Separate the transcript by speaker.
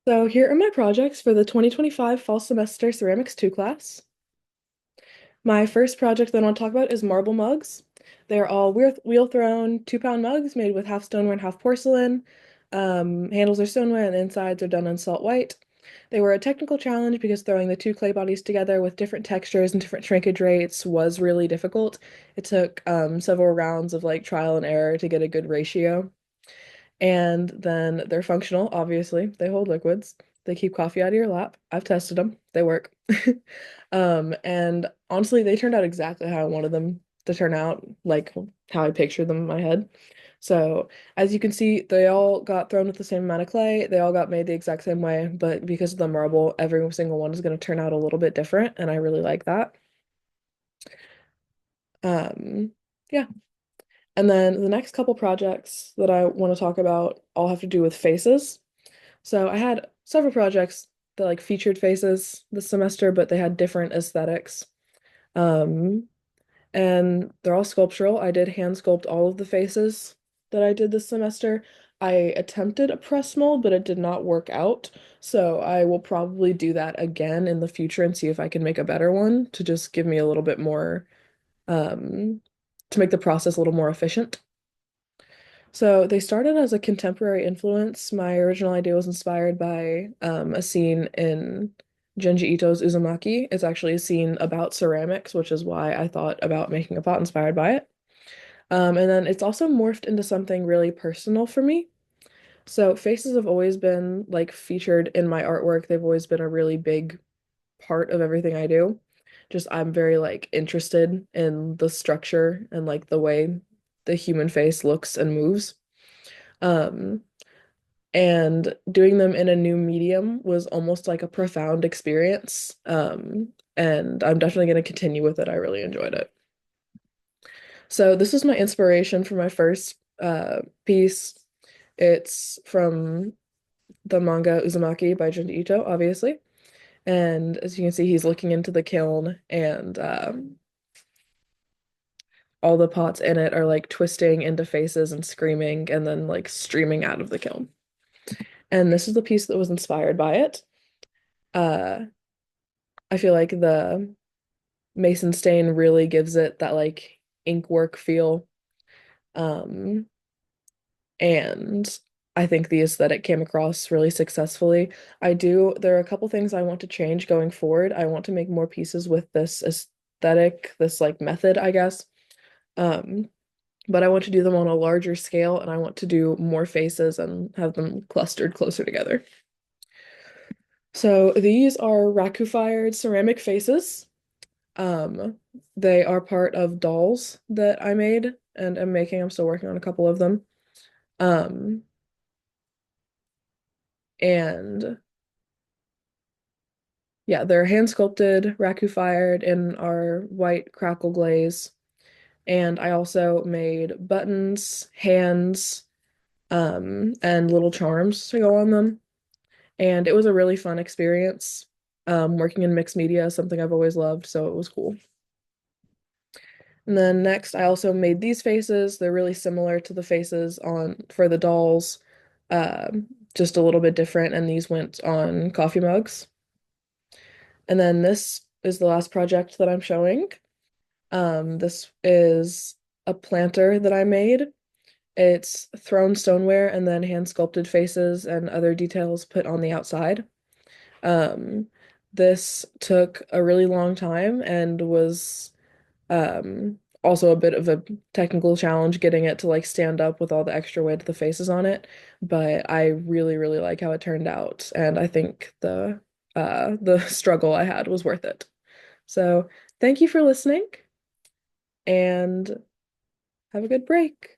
Speaker 1: So here are my projects for the 2025 fall semester Ceramics 2 class. My first project that I want to talk about is marble mugs. They're all wheel-thrown 2-pound mugs made with half stoneware and half porcelain. Handles are stoneware and the insides are done in salt white. They were a technical challenge because throwing the two clay bodies together with different textures and different shrinkage rates was really difficult. It took several rounds of like trial and error to get a good ratio. And then they're functional, obviously. They hold liquids. They keep coffee out of your lap. I've tested them. They work. And honestly, they turned out exactly how I wanted them to turn out, like how I pictured them in my head. So, as you can see, they all got thrown with the same amount of clay. They all got made the exact same way, but because of the marble, every single one is going to turn out a little bit different, and I really like that. Um, yeah. And then the next couple projects that I want to talk about all have to do with faces. So I had several projects that like featured faces this semester, but they had different aesthetics. Um, and they're all sculptural. I did hand sculpt all of the faces that I did this semester. I attempted a press mold, but it did not work out. So I will probably do that again in the future and see if I can make a better one to just give me a little bit more, um, to make the process a little more efficient. So they started as a contemporary influence. My original idea was inspired by a scene in Junji Ito's Uzumaki. It's actually a scene about ceramics, which is why I thought about making a pot inspired by it. And then it's also morphed into something really personal for me. So faces have always been like featured in my artwork. They've always been a really big part of everything I do. Just I'm very like interested in the structure and like the way the human face looks and moves. Um, and doing them in a new medium was almost like a profound experience. And I'm definitely going to continue with it. I really enjoyed it. So this was my inspiration for my first piece. It's from the manga Uzumaki by Junji Ito, obviously. And as you can see, he's looking into the kiln, and all the pots in it are like twisting into faces and screaming and then like streaming out of the kiln. And this is the piece that was inspired by it. Uh, I feel like the Mason stain really gives it that like ink work feel. Um, and I think the aesthetic came across really successfully. There are a couple things I want to change going forward. I want to make more pieces with this aesthetic, this like method, I guess. Um, but I want to do them on a larger scale and I want to do more faces and have them clustered closer together. So these are raku fired ceramic faces. Um, they are part of dolls that I made and am making. I'm still working on a couple of them. Um, and yeah, they're hand sculpted, raku fired in our white crackle glaze. And I also made buttons, hands, and little charms to go on them. And it was a really fun experience. Working in mixed media is something I've always loved, so it was cool. And then next, I also made these faces. They're really similar to the faces on for the dolls, just a little bit different. And these went on coffee mugs. And then this is the last project that I'm showing. This is a planter that I made. It's thrown stoneware and then hand sculpted faces and other details put on the outside. Um, this took a really long time and was also a bit of a technical challenge getting it to like stand up with all the extra weight of the faces on it. But I really, really like how it turned out, and I think the struggle I had was worth it. So thank you for listening and have a good break.